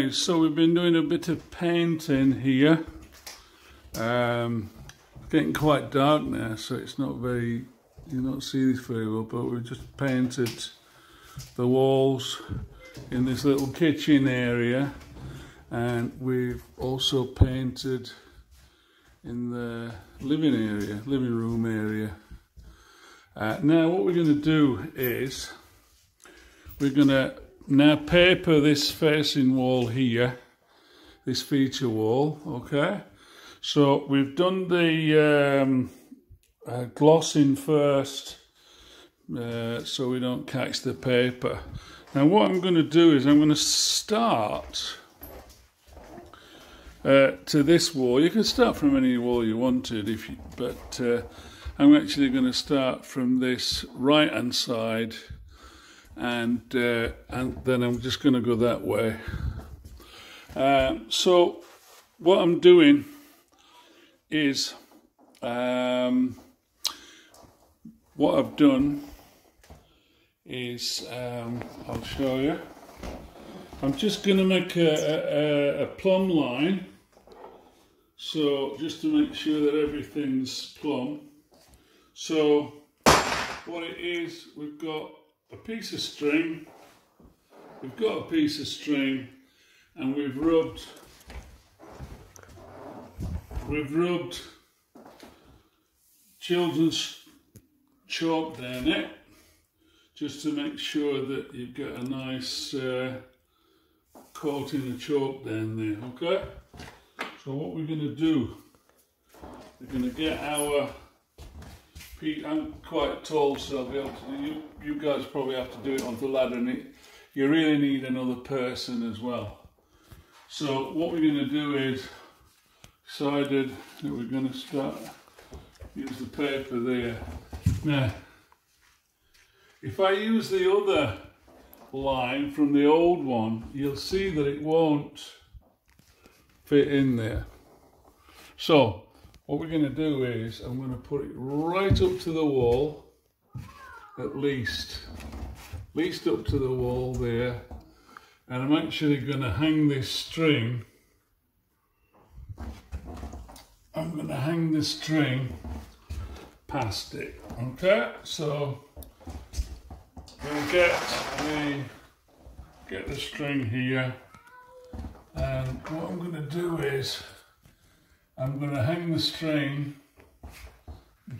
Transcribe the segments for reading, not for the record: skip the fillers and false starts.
guys, so we've been doing a bit of painting here. Getting quite dark now, so it's not very, you don't see this very well, but we've just painted the walls in this little kitchen area, and we've also painted in the living room area. Now what we're going to do is we're going to now paper this facing wall here, this feature wall, okay? So we've done the glossing first, so we don't catch the paper. Now what I'm going to do is I'm going to start to this wall. You can start from any wall you wanted, but I'm actually going to start from this right hand side, and then I'm just going to go that way. So what I'm doing is what I've done is I'll show you. I'm just going to make a plumb line, so just to make sure that everything's plumb. So what it is, we've got a piece of string, and we've rubbed children's chalk down it, just to make sure that you've got a nice coating of chalk down there, okay? So what we're going to do, we're going to get our, I'm quite tall, so I'll be able to, you guys probably have to do it on the ladder, and you really need another person as well. So what we're going to do is, decided that we're going to use the paper there. Now, if I use the other line from the old one, you'll see that it won't fit in there. So what we're going to do is I'm going to put it right up to the wall, at least up to the wall there, and I'm actually going to hang this string. I'm going to hang the string past it, okay? So we'll get the string here, and what I'm going to do is I'm going to hang the string.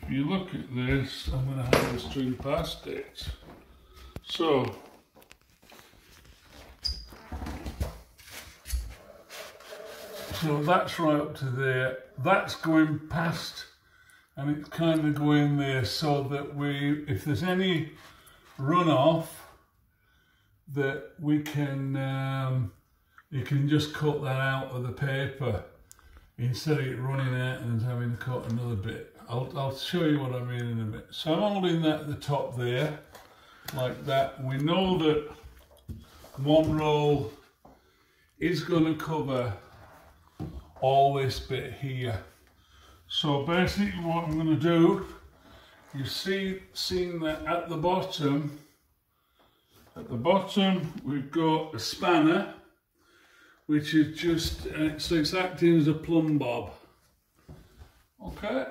If you look at this, I'm going to hang the string past it. So that's right up to there. That's going past, and it's kind of going there, so that if there's any runoff, that we can, you can just cut that out of the paper instead of it running out and having to cut another bit. I'll show you what I mean in a bit. So I'm holding that at the top there, like that. We know that one roll is going to cover all this bit here. So basically what I'm going to do, you seen that at the bottom we've got a spanner, which is just, so it's acting as a plumb bob. Okay,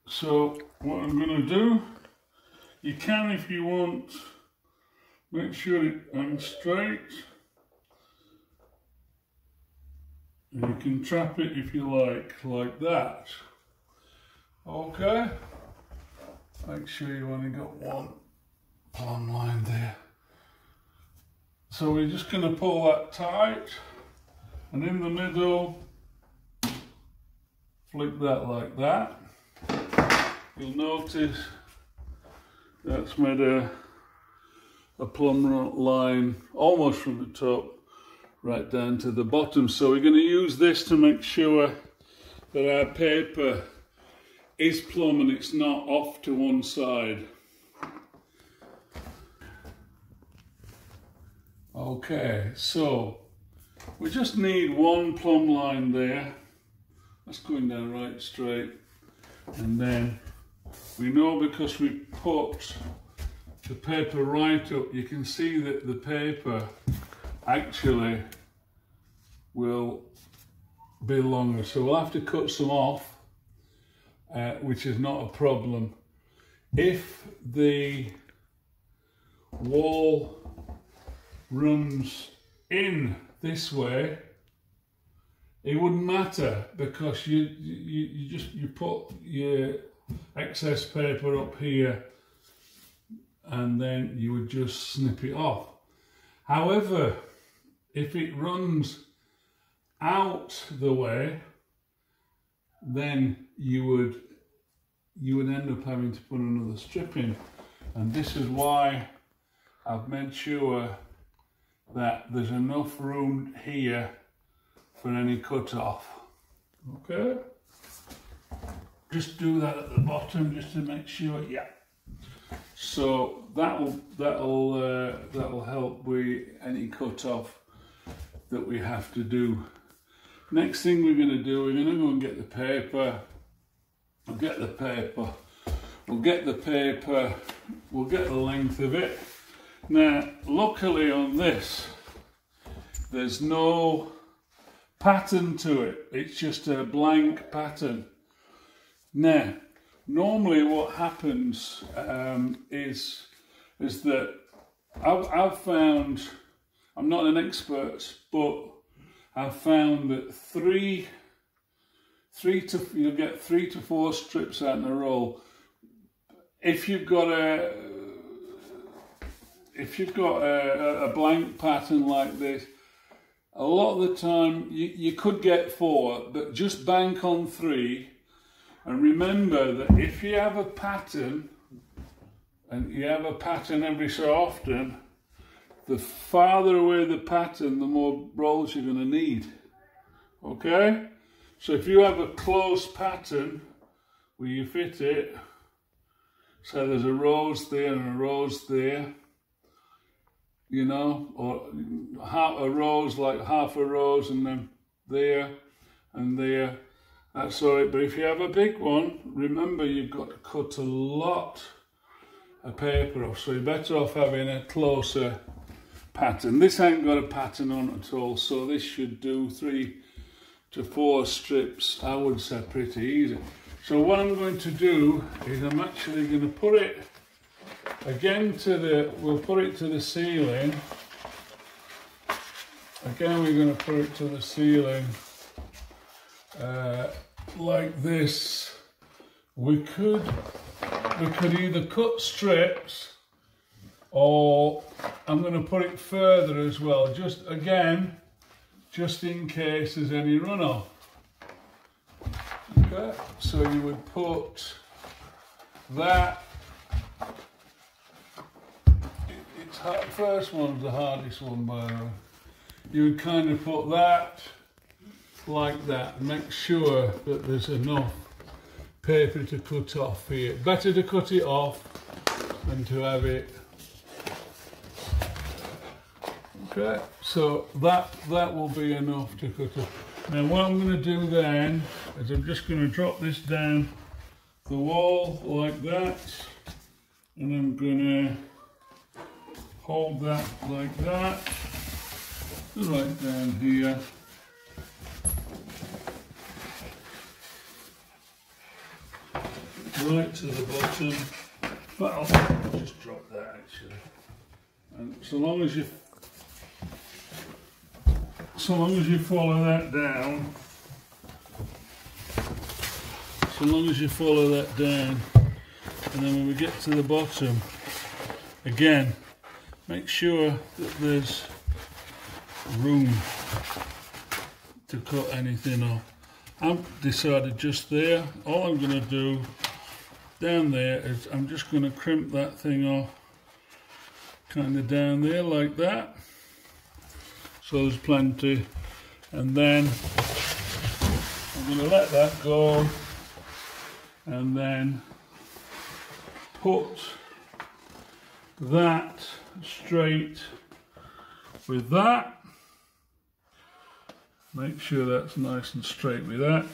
so what I'm going to do, you can, if you want, make sure it hangs straight. And you can trap it if you like that. Okay, make sure you only got one plumb line there. So we're just going to pull that tight, and in the middle, flick that like that. You'll notice that's made a plumb line almost from the top right down to the bottom. So we're going to use this to make sure that our paper is plumb and it's not off to one side. Okay, so we just need one plumb line there. That's going down right straight, and then we know, because we put the paper right up, you can see that the paper actually will be longer. So we'll have to cut some off, which is not a problem. If the wall runs in this way, it wouldn't matter, because you put your excess paper up here and then you would just snip it off. However, if it runs out the way, then you would end up having to put another strip in, and this is why I've made sure that there's enough room here for any cut off. Okay, just do that at the bottom just to make sure. Yeah, so that'll help with any cut off that we have to do. Next thing we're going to do, we're going to go and get the paper. We'll get the paper. We'll get the length of it. Now, luckily on this, there's no pattern to it. It's just a blank pattern. Now, normally what happens is that I've found, I'm not an expert, but I've found that you'll get 3 to 4 strips out in a roll. If you've got a blank pattern like this, a lot of the time you could get 4, but just bank on 3. And remember that if you have a pattern, and you have a pattern every so often, the farther away the pattern, the more rolls you're going to need. Okay? So if you have a close pattern where you fit it, so there's a rose there and a rose there, you know, or half a rose, like half a rose, and then there and there, that's all right. But if you have a big one, remember you've got to cut a lot of paper off, so you're better off having a closer pattern. This ain't got a pattern on it at all, so this should do 3 to 4 strips, I would say, pretty easy. So what I'm going to do is I'm actually going to put it again we'll put it to the ceiling. Again, we're going to put it to the ceiling like this. We could either cut strips, or I'm going to put it further as well, just in case there's any runoff. Okay, so you would put that. First one's the hardest one, by the way. You would kind of put that like that. Make sure that there's enough paper to cut off here. Better to cut it off than to have it. Okay, so that will be enough to cut off. Now what I'm going to do then is I'm just going to drop this down the wall like that, and I'm going to hold that like that, right down here. Right to the bottom, but I'll just drop that actually. And so long as you follow that down, and then when we get to the bottom, again, make sure that there's room to cut anything off. I've decided just there, all I'm going to do down there is I'm just going to crimp that thing off, kind of down there like that, so there's plenty, and then I'm going to let that go, and then put that straight with that. Make sure that's nice and straight with that,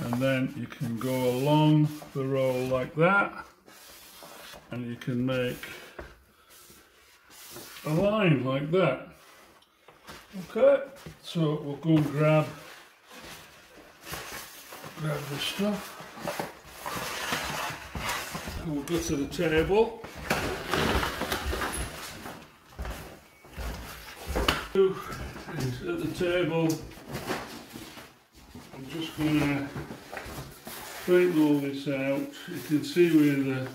and then you can go along the roll like that, and you can make a line like that. Okay, so we'll go and grab this stuff. And we'll go to the table. At the table, I'm just going to straighten all this out. You can see where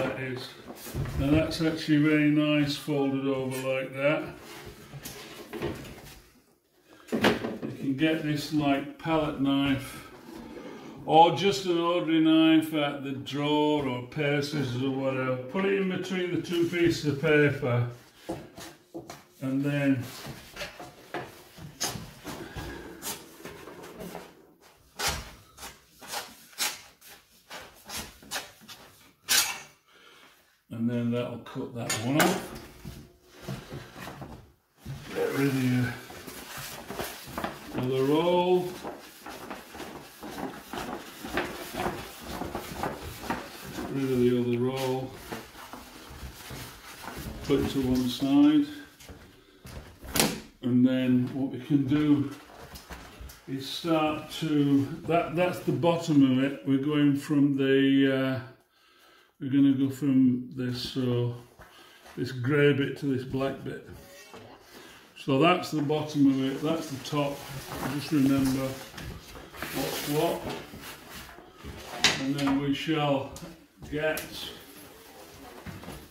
that is. Now that's actually very nice folded over like that. You can get this like palette knife or just an ordinary knife at the drawer or pair of scissors or whatever. Put it in between the two pieces of paper and then that'll cut that one off. Get rid of your other roll. Get rid of the other roll. Put it to one side. And then what we can do is start to, that's the bottom of it. We're going from the we're going to go from this this grey bit to this black bit. So that's the bottom of it, that's the top. Just remember what's what. And then we shall get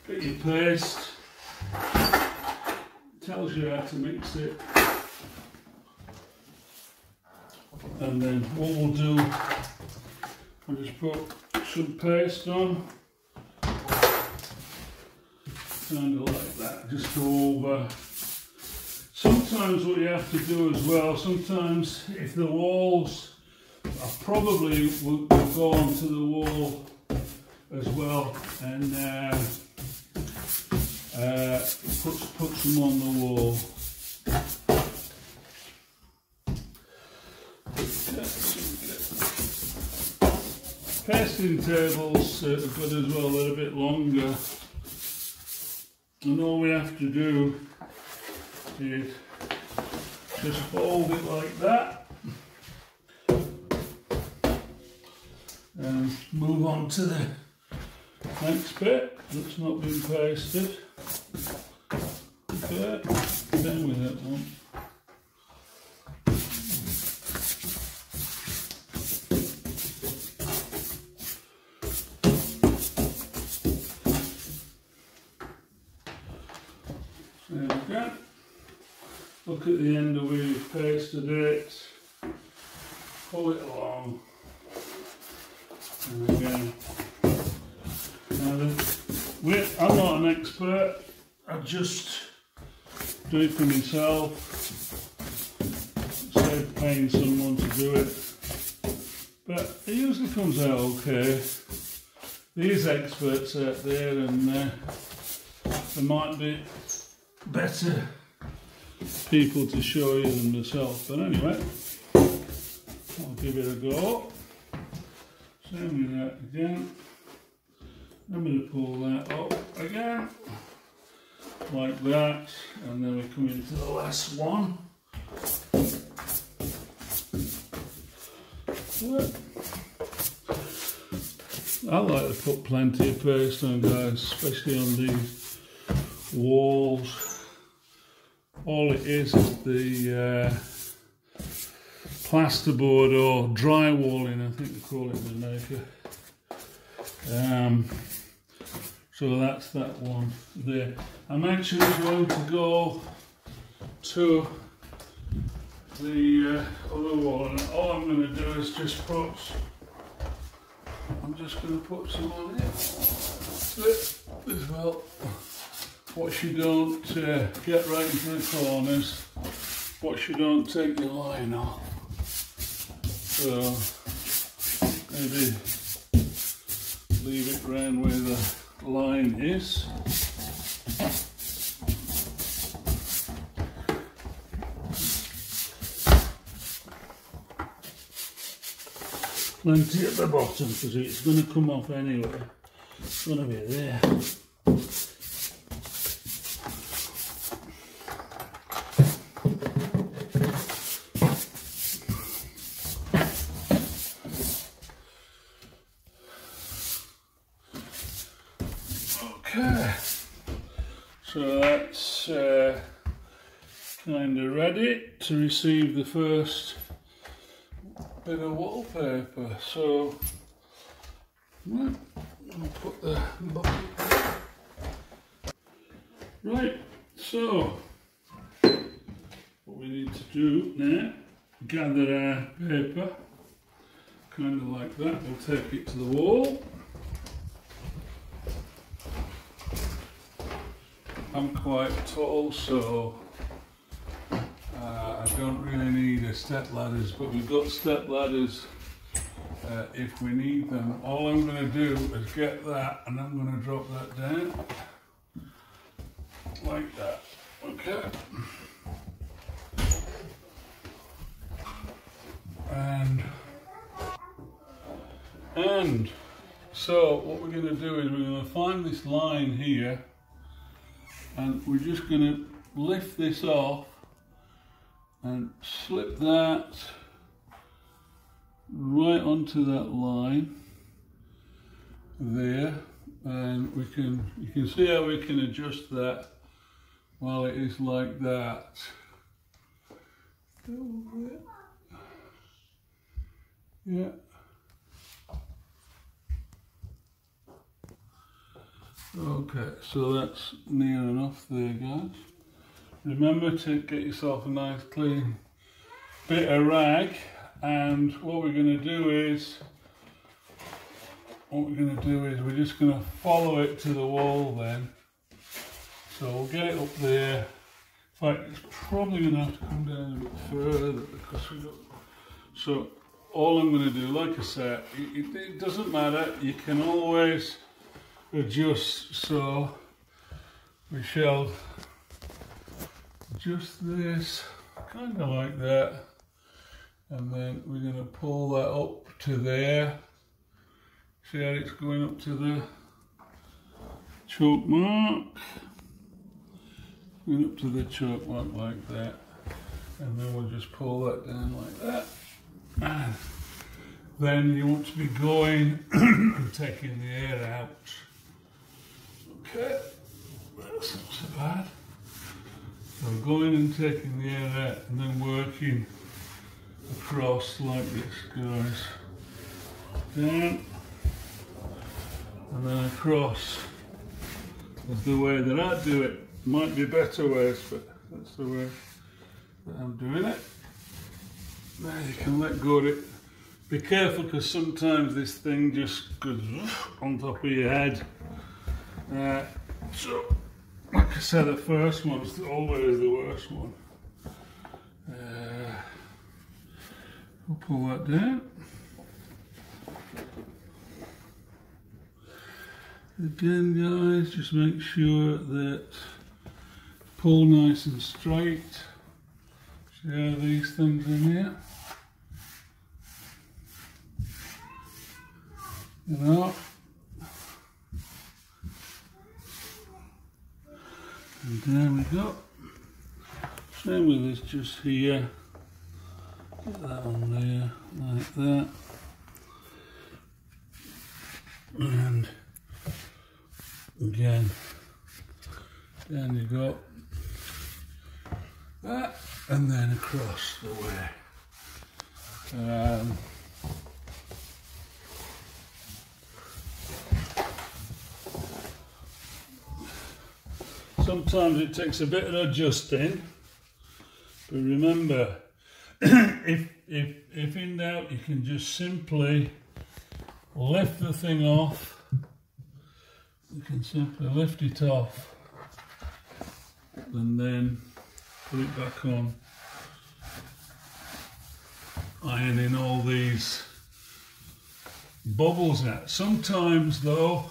your paste. Tells you how to mix it. And then what we'll do, I'll just put some paste on. Kind of like that, just go over. Sometimes what you have to do as well, sometimes if the walls are probably will go onto the wall as well, and put some on the wall. Pasting tables are good as well, they're a bit longer. And all we have to do is just fold it like that and move on to the next bit that's not been pasted. Okay, done with that one. There we go. Look at the end of where you've pasted it. Pull it along. And again. Now, I'm not an expert. I just do it for myself. Save paying someone to do it. But it usually comes out okay. These experts out there, and there might be better people to show you than myself, but anyway, I'll give it a go. Same with that again. I'm going to pull that up again, like that, and then we come into the last one. I like to put plenty of paste on, guys, especially on these walls. All it is the plasterboard or drywalling, I think they call it in America. So that's that one there. I'm actually going to go to the other wall, and all I'm going to do is just put, I'm just going to put some on here as well. What you don't get right into the corners, what you don't take your line off. So maybe leave it round where the line is. Plenty at the bottom because it's going to come off anyway. It's going to be there. So that's kind of ready to receive the first bit of wallpaper. So right, I'll put the bucket. Right, so what we need to do now, gather our paper, kind of like that. We'll take it to the wall. I'm quite tall, so I don't really need a step ladders, but we've got step ladders if we need them. All I'm going to do is get that, and I'm going to drop that down like that. Okay. And so what we're going to do is we're going to find this line here, and we're just going to lift this off and slip that right onto that line there, and you can see how we can adjust that while it is like that. Yeah. Okay, so that's near enough there, guys. Remember to get yourself a nice clean bit of rag, and what we're going to do is we're just going to follow it to the wall then. So we'll get it up there. In fact, it's probably going to have to come down a bit further because we got. So all I'm going to do, like I said, it doesn't matter. You can always adjust. So we shall adjust this kind of like that, and then we're going to pull that up to there. See how it's going up to the choke mark, going up to the choke mark like that, and then we'll just pull that down like that. And then you want to be going and taking the air out. Okay, that's not so bad. So going and taking the air out, and then working across like this, guys. Down, and then across. That's the way that I do it. Might be better ways, but that's the way that I'm doing it. Now you can let go of it. Be careful, because sometimes this thing just goes on top of your head. So, like I said, the first one's always the worst one. We'll pull that down. Again, guys, just make sure that pull nice and straight. See how these things in here? You know? And there we go. Same with this just here. Get that on there, like that. And again, down you go. That, and then across the way. Sometimes it takes a bit of adjusting, but remember, if in doubt, you can just simply lift the thing off. You can simply lift it off and then put it back on, ironing all these bubbles out. Sometimes though,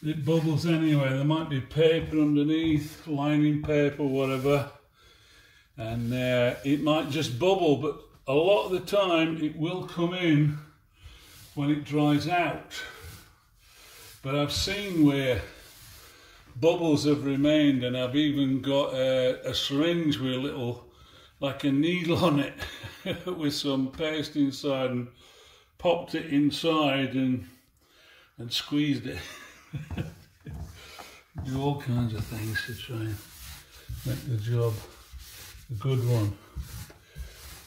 it bubbles anyway. There might be paper underneath, lining paper, whatever, and it might just bubble, but a lot of the time it will come in when it dries out. But I've seen where bubbles have remained, and I've even got a syringe with a little, like a needle on it with some paste inside, and popped it inside and squeezed it. do all kinds of things to try and make the job a good one.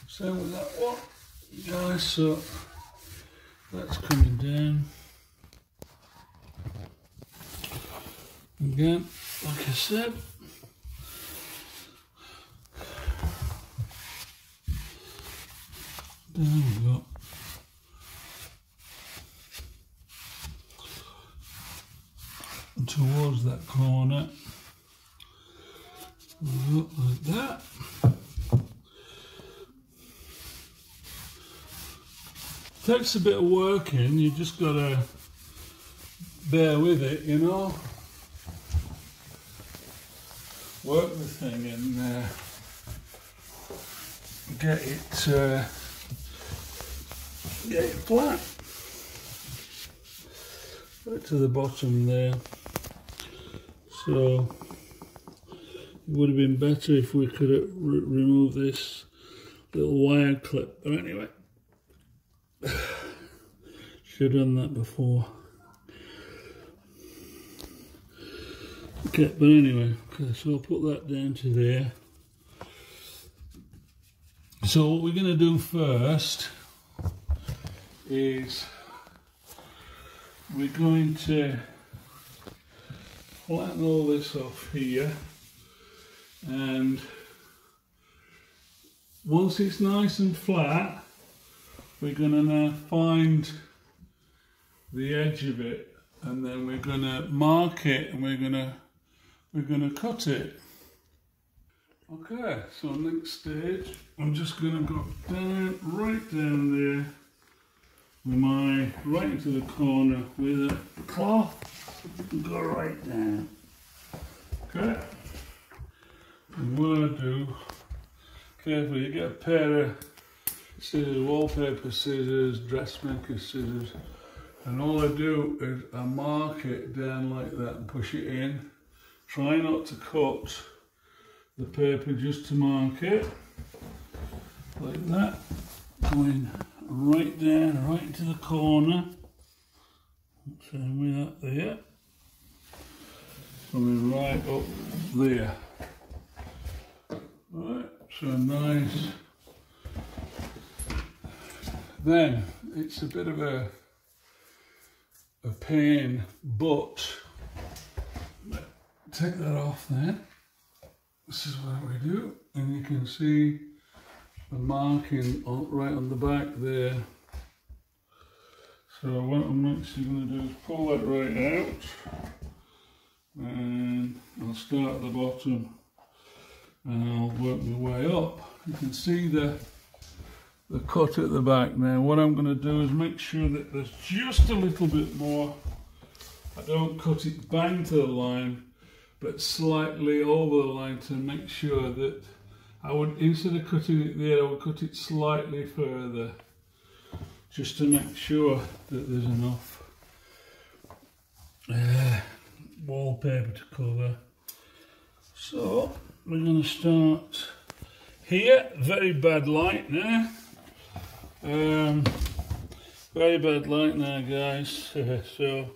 Same with that one, guys, so that's coming down. Again, like I said, there we go. And towards that corner, like that. Takes a bit of working, you just gotta bear with it, you know. Work the thing and get it flat. Right to the bottom there. So it would have been better if we could have removed this little wire clip. But anyway, should have done that before. Okay, but anyway, okay, so I'll put that down to there. So what we're going to do first is we're going to flatten all this off here, and once it's nice and flat, we're going to now find the edge of it, and then we're going to mark it, and we're going to cut it. Okay, so next stage, I'm just going to go down, right down there, with my, right into the corner with a cloth, and go right down. Okay, and what I do, carefully, you get a pair of scissors, wallpaper scissors, dressmaker scissors, and all I do is I mark it down like that and push it in. Try not to cut the paper, just to mark it, like that, going right down, right into the corner, same with that there, coming right up there. Right, so nice. Then, it's a bit of a pain, but take that off then. This is what we do, and you can see the marking right on the back there. So what I'm actually going to do is pull that right out, and I'll start at the bottom and I'll work my way up. You can see the cut at the back. Now what I'm going to do is make sure that there's just a little bit more. I don't cut it bang to the line, but slightly over the line, to make sure that I would, instead of cutting it there, I would cut it slightly further, just to make sure that there's enough wallpaper to cover. So we're going to start here. Very bad light now. Very bad light now, guys. So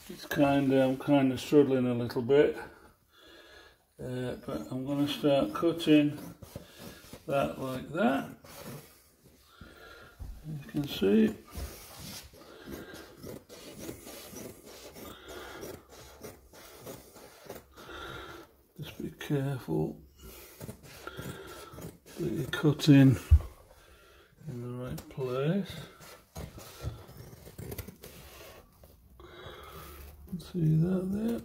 it's I'm kind of struggling a little bit, but I'm going to start cutting that like that. You can see. Just be careful that you're cutting in the right place. See that there?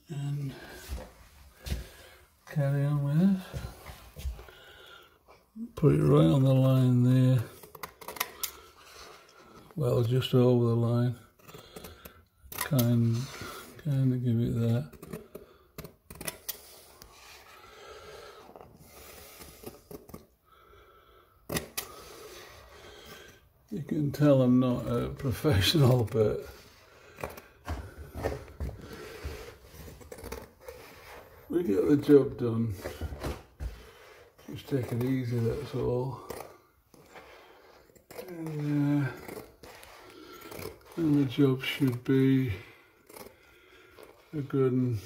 And carry on with it. Put it right on the line there. Well, just over the line. Kind kind of give it that. You can tell I'm not a professional, but we get the job done. Just take it easy, that's all. And the job should be a good one.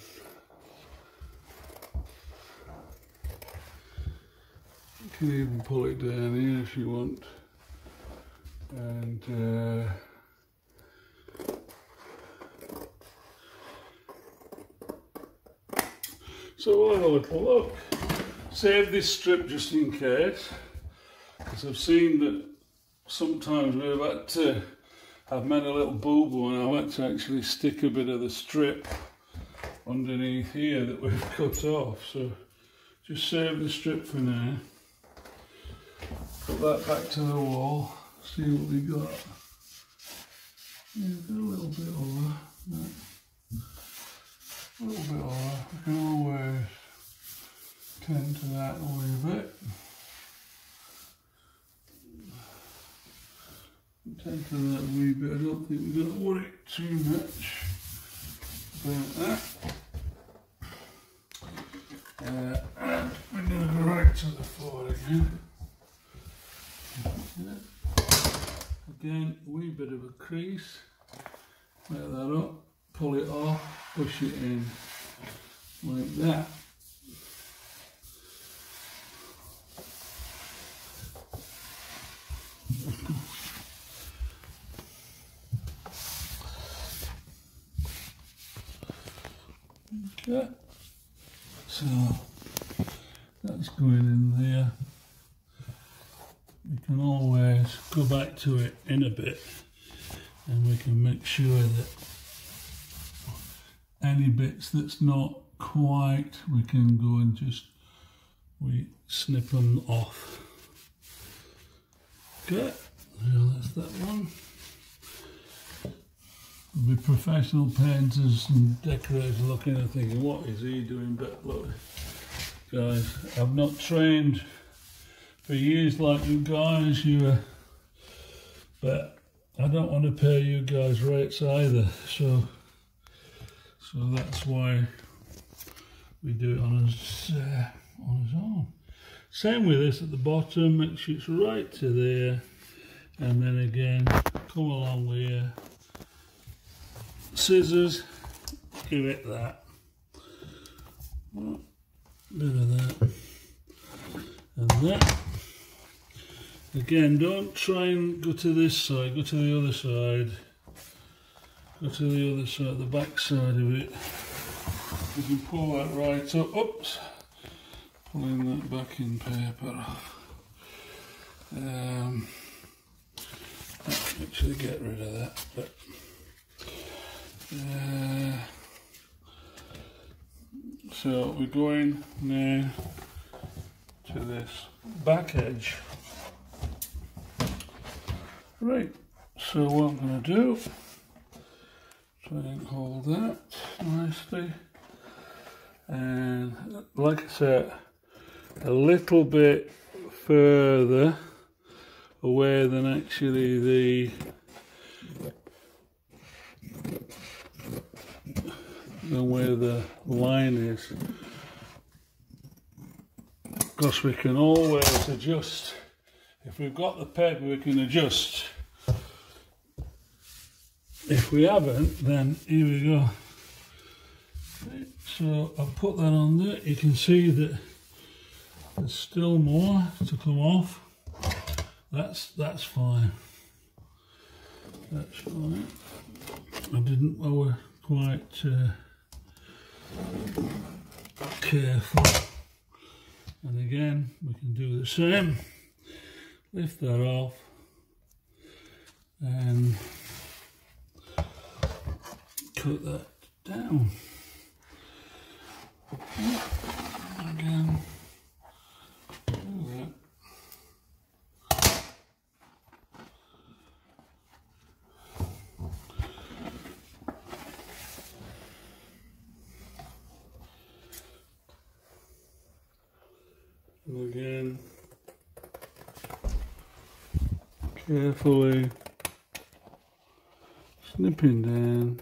You can even pull it down here if you want. And so we'll have a little look. Save this strip just in case, because I've seen that sometimes we've had to have made a little boo-boo and I've had to actually stick a bit of the strip underneath here that we've cut off. So just save the strip for now. Put that back to the wall. See what we got. Yeah, got a little bit over. No. A little bit over. We can always tend to that a wee bit. Tend to that a wee bit. I don't think we're going to worry too much about that. And we're going to go right to the floor again. Yeah. Again, a wee bit of a crease, make that up, pull it off, push it in, like that. Okay, so that's going in there. We can always go back to it in a bit and we can make sure that any bits that's not quite, we can go and just snip them off. Okay, so that's that one. There'll be professional painters and decorators looking and thinking, what is he doing? But look, guys, I've not trained for years like you guys, but I don't want to pay you guys rates either, so that's why we do it on his own. Same with this at the bottom, make sure it's right to there, and then again come along with your scissors, give it that, bit of that and that. Again, don't try and go to this side, go to the other side. Go to the other side, the back side of it. You can pull that right up. Oops! Pulling that backing paper off. Actually get rid of that. But, so we're going now to this back edge. Right, so what I'm going to do, try and hold that nicely, and like I said, a little bit further away than actually where the line is, because we can always adjust. If we've got the paper, we can adjust. If we haven't, then here we go. So I'll put that on there. You can see that there's still more to come off. That's fine. That's fine. I was quite careful. And again, we can do the same. Lift that off and cut that down. Again, do that. And again, carefully snipping down.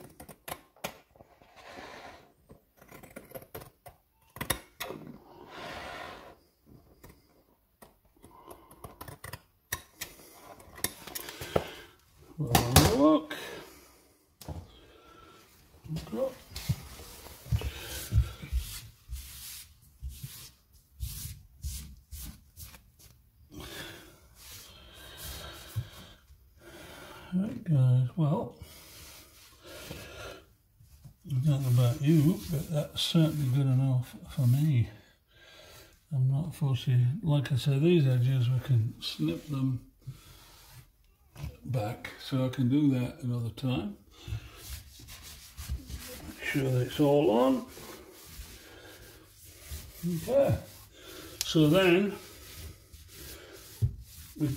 Look. Okay. Right guys, well, I don't know about you, but that's certainly good enough for me. I'm not fussy. Like I say, these edges we can snip them back, so I can do that another time. Make sure that it's all on. Okay, so then we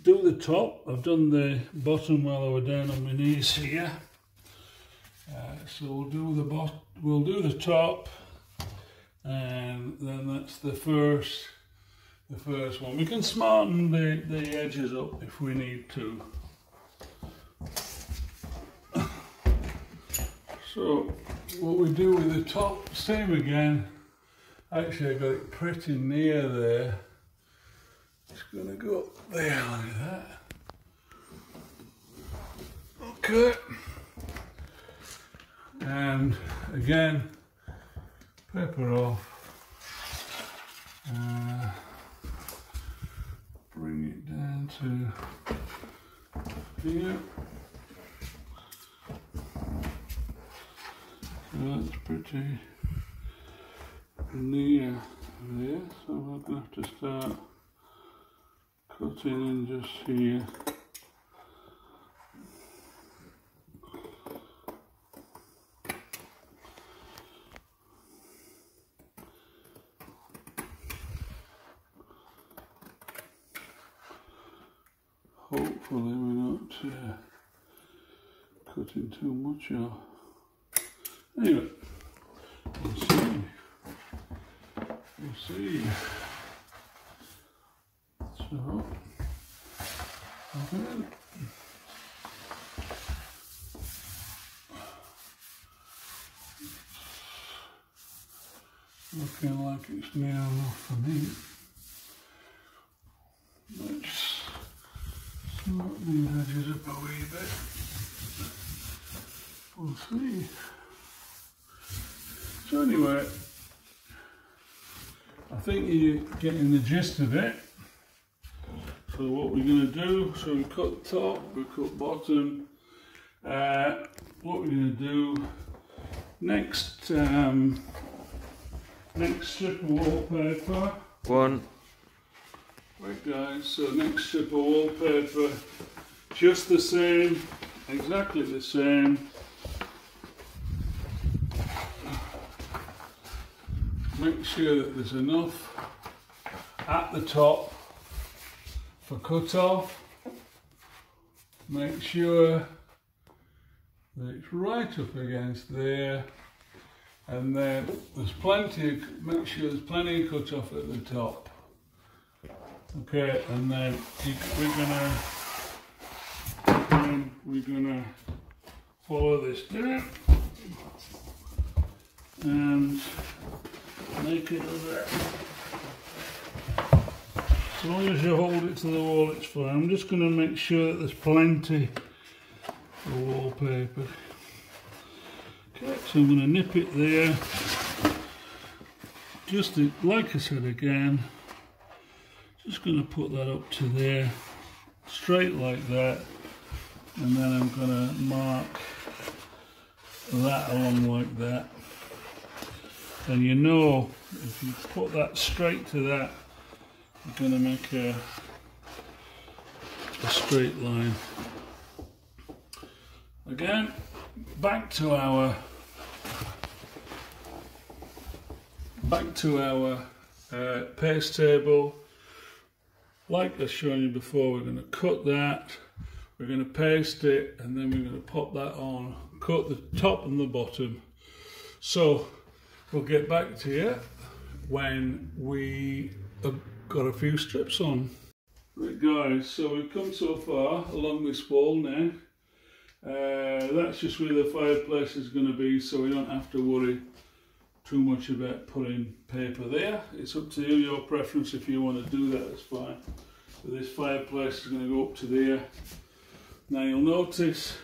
do the top. I've done the bottom while I were down on my knees here. So we'll do the top, and then that's the first one. We can smarten the edges up if we need to. So what we do with the top, same again. Actually I got it pretty near there. It's gonna go up there like that. Okay. And again, pepper off. Bring it down to here. So that's pretty near there, so I'm going to have to start cutting in just here. Hopefully we're not cutting too much off. Anyway, we'll see. We'll see. So, okay. Looking like it's near enough for me. Let's smart these edges up a wee bit. We'll see. So anyway, I think you're getting the gist of it. So what we're going to do, so we cut top, we cut bottom. What we're going to do next, next strip of wallpaper. One. Right guys, so next strip of wallpaper, just the same, exactly the same. Make sure that there's enough at the top for cut off. Make sure that it's right up against there, and then there's plenty of, make sure there's plenty of cut off at the top. Okay, and then we're gonna follow this down and make it of that. As long as you hold it to the wall, it's fine. I'm just going to make sure that there's plenty of wallpaper. Okay, so I'm going to nip it there. Just like I said again, just going to put that up to there, straight like that, and then I'm going to mark that along like that. And you know, if you put that straight to that, you're going to make a straight line. Again, back to our paste table. Like I've shown you before, we're going to cut that, we're going to paste it, and then we're going to pop that on, cut the top and the bottom. So we'll get back to you when we I've got a few strips on. Right guys, so we've come so far along this wall now. That's just where the fireplace is going to be, so we don't have to worry too much about putting paper there. It's up to you, your preference. If you want to do that, that's fine. But this fireplace is going to go up to there. Now you'll notice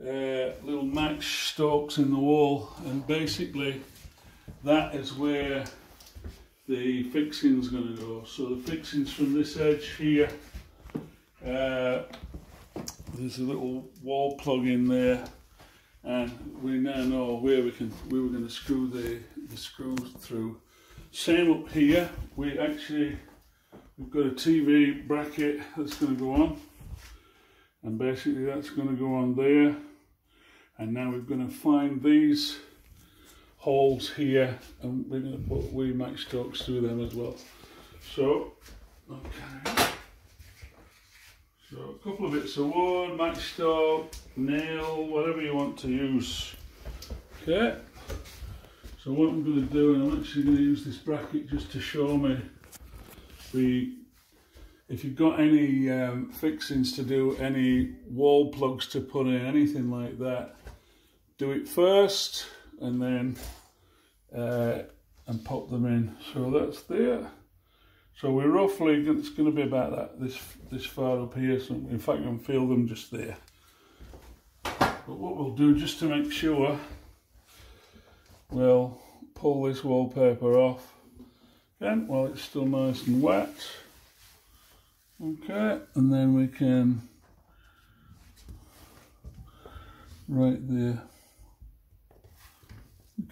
little match stalks in the wall, and basically that is where the fixing's going to go. So the fixing's from this edge here. There's a little wall plug in there, and we now know where we were going to screw the screws through. Same up here. We've got a TV bracket that's going to go on, and basically that's going to go on there. And now we're going to find these holes here, and we're going to put wee matchstocks through them as well. So, okay. So a couple of bits of wood, matchstock, nail, whatever you want to use. Okay. So what I'm going to do, and I'm actually going to use this bracket just to show me if you've got any fixings to do, any wall plugs to put in, anything like that, do it first and then and pop them in. So that's there. So we're roughly, it's going to be about that, this far up here. So in fact, you can feel them just there. But what we'll do, just to make sure, we'll pull this wallpaper off again while it's still nice and wet. Okay, and then we can, right there,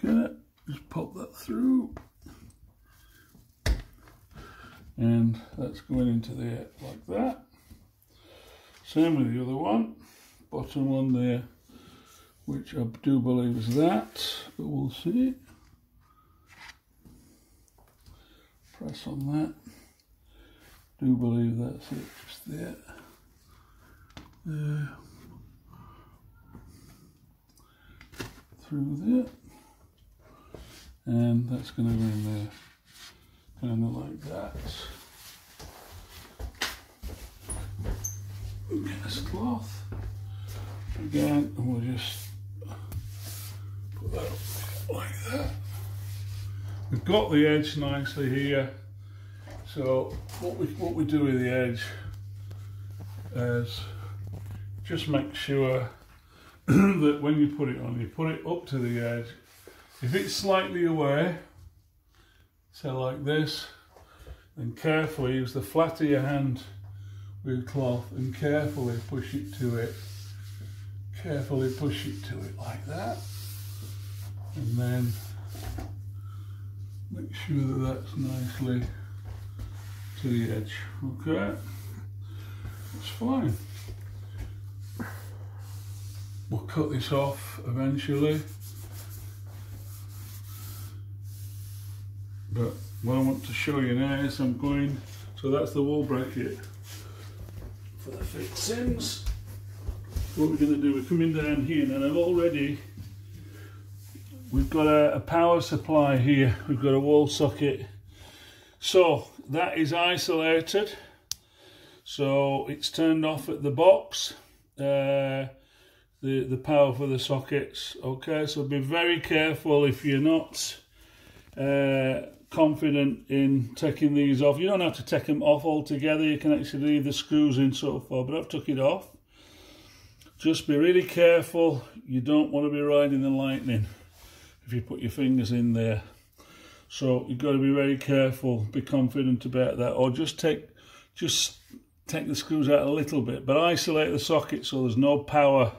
okay, just pop that through. And that's going into there like that. Same with the other one, bottom one there, which I do believe is that, but we'll see. Press on that. Do believe that's it, just there. There. Through there. And that's going to go in there. Kind of like that. Get this cloth again, and we'll just put that up like that. We've got the edge nicely here. So what we do with the edge is just make sure that when you put it on, you put it up to the edge. If it's slightly away, so like this, then carefully use the flat of your hand with cloth and carefully push it to it. Carefully push it to it like that. And then make sure that that's nicely to the edge. Okay, that's fine. We'll cut this off eventually. But what I want to show you now is so that's the wall bracket for the fixings. What we're going to do, we're coming down here, and we've got a power supply here, we've got a wall socket. So that is isolated, so it's turned off at the box, the power for the sockets. Okay, so be very careful if you're not confident in taking these off. You don't have to take them off altogether, you can actually leave the screws in so far, but I've took it off. Just be really careful, you don't want to be riding the lightning if you put your fingers in there. So you've got to be very careful, be confident about that, or just take the screws out a little bit, but isolate the socket so there's no power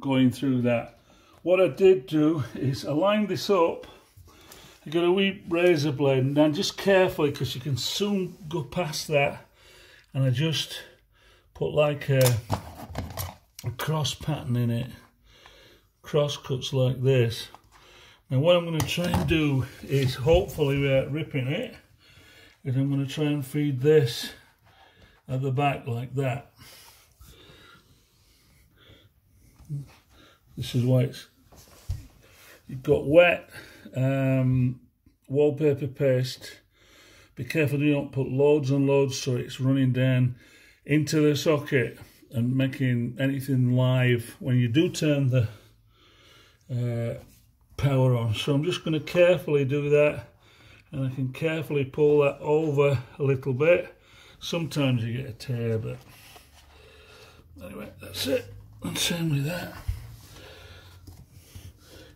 going through that. What I did do is I lined this up. I got a wee razor blade, and then just carefully, because you can soon go past that, and I just put like a cross pattern in it, cross cuts like this. Now what I'm going to try and do is, hopefully without ripping it, is I'm going to try and feed this at the back like that. This is why you've got wet wallpaper paste be careful you don't put loads and loads so it's running down into the socket and making anything live when you do turn the power on. So I'm just going to carefully do that, and I can carefully pull that over a little bit. Sometimes you get a tear, but anyway, that's it. And same with that.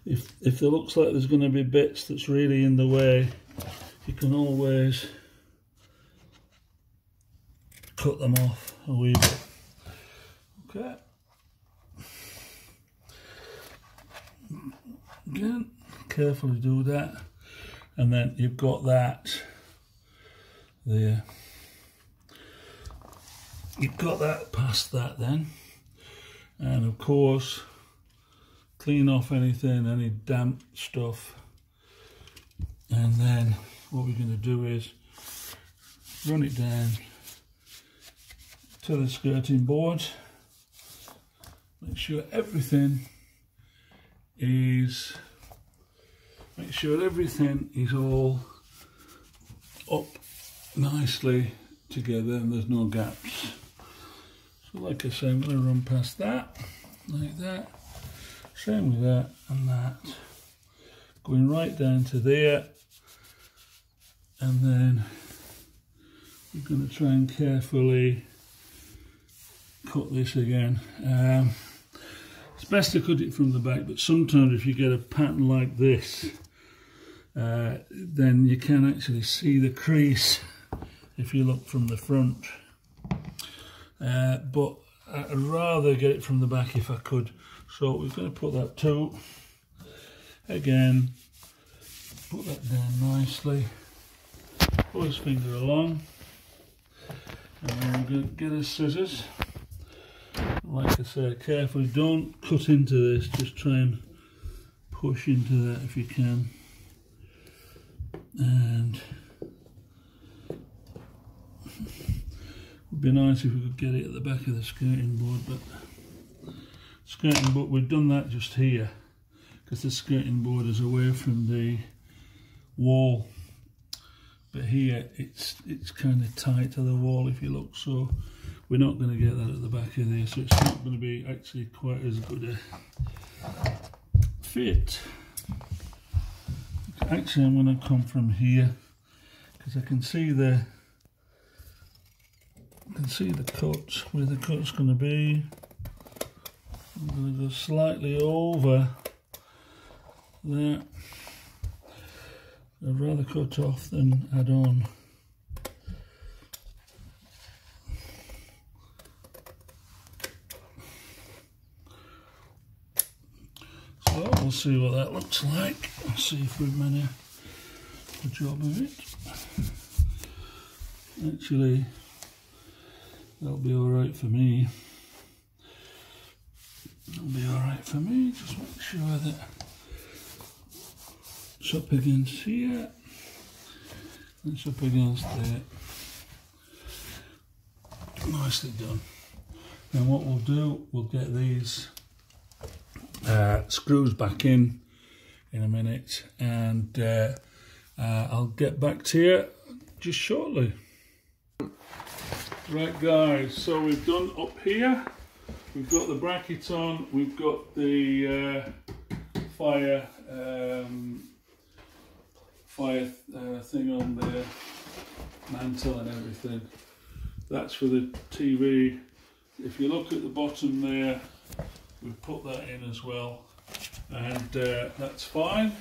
If there looks like there's going to be bits that's really in the way, you can always cut them off a wee bit. Okay. Again, carefully do that, and then you've got that there. You've got that past that then, and of course clean off anything, any damp stuff, and then what we're going to do is run it down to the skirting board. Make sure everything is all up nicely together and there's no gaps. So like I say, I'm going to run past that, like that, same with that and that, going right down to there, and then we're going to try and carefully cut this again. It's best to cut it from the back, but sometimes if you get a pattern like this, then you can actually see the crease if you look from the front. But I'd rather get it from the back if I could. So we're going to put that too. Again, put that down nicely. Pull his finger along. And then we're going to get his scissors. Like I said, carefully, don't cut into this, just try and push into that if you can. And it would be nice if we could get it at the back of the skirting board, but we've done that just here because the skirting board is away from the wall. But here it's kind of tight to the wall if you look, so we're not going to get that at the back of there, so it's not going to be actually quite as good a fit. Actually, I'm going to come from here because I can see the cut, where the cut's going to be. I'm going to go slightly over that. I'd rather cut off than add on. So we'll see what that looks like. I'll see if we've made a job of it. Actually, that'll be alright for me. That'll be alright for me. Just make sure that it's up against here. It's up against there. Nicely done. Then what we'll do, we'll get these screws back in a minute, and I'll get back to you just shortly. Right guys, so we've done up here, we've got the bracket on, we've got the fire thing on the mantle and everything. That's for the TV. If you look at the bottom there, we've put that in as well, and that's fine.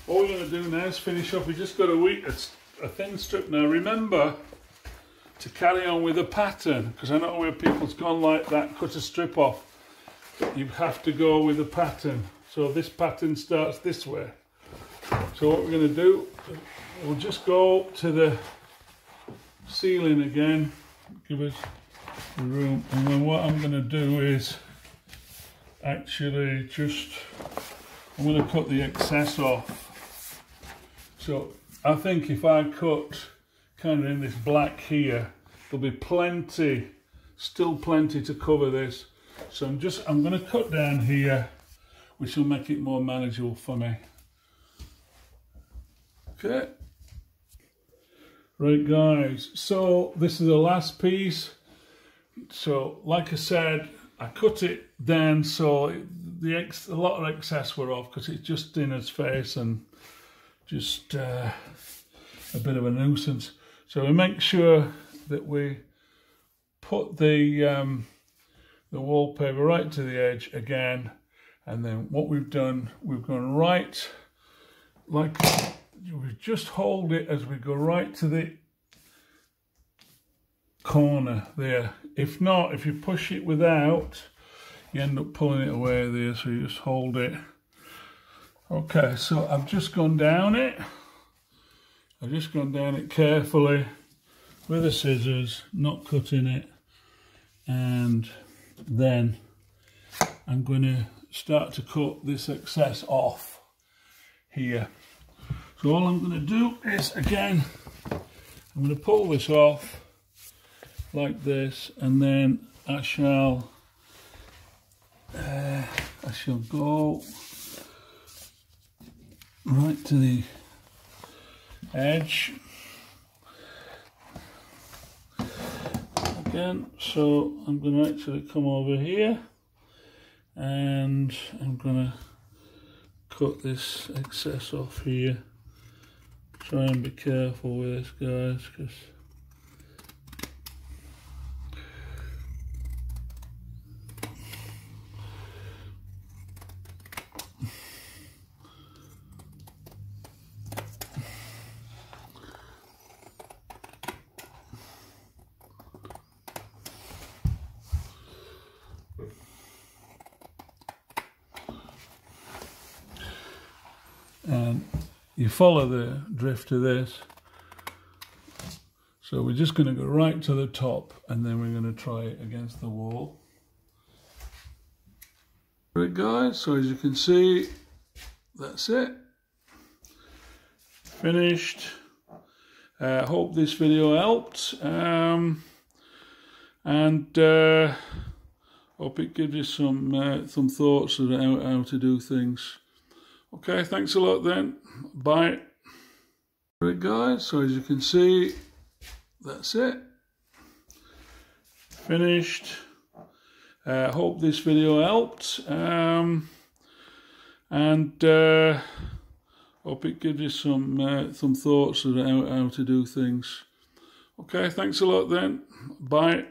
All we're going to do now is finish off. We just got a thin strip now. Remember to carry on with the pattern, because I know where people's gone like that, cut a strip off, but you have to go with the pattern. So this pattern starts this way. So what we're going to do, we'll just go to the ceiling again, give us the room, and then what I'm going to do is actually I'm going to cut the excess off. So I think if I cut kind of in this black here, there'll be still plenty to cover this. So I'm going to cut down here, which will make it more manageable for me. Okay. Right guys, so this is the last piece. So like I said, I cut it then so a lot of excess were off because it's just in his face and just a bit of a nuisance. So we make sure that we put the wallpaper right to the edge again, and then what we've done, we've gone right, like we just hold it as we go right to the corner there. If not, if you push it without, you end up pulling it away there, so you just hold it. Okay, so I've just gone down it. I've just gone down it carefully with the scissors, not cutting it, and then I'm going to start to cut this excess off here. So all I'm going to do is, again, I'm going to pull this off like this, and then I shall go right to the edge again. So I'm going to actually come over here and I'm going to cut this excess off here. Try and be careful with this, guys, because and you follow the drift of this. So we're just going to go right to the top, and then we're going to try it against the wall. Right guys, so as you can see, that's it. Finished. Hope this video helped, and hope it gives you some thoughts on how to do things. Okay, thanks a lot then. Bye. Right guys, so as you can see, that's it. Finished. Hope this video helped, and hope it gives you some thoughts on how to do things. Okay, thanks a lot then. Bye.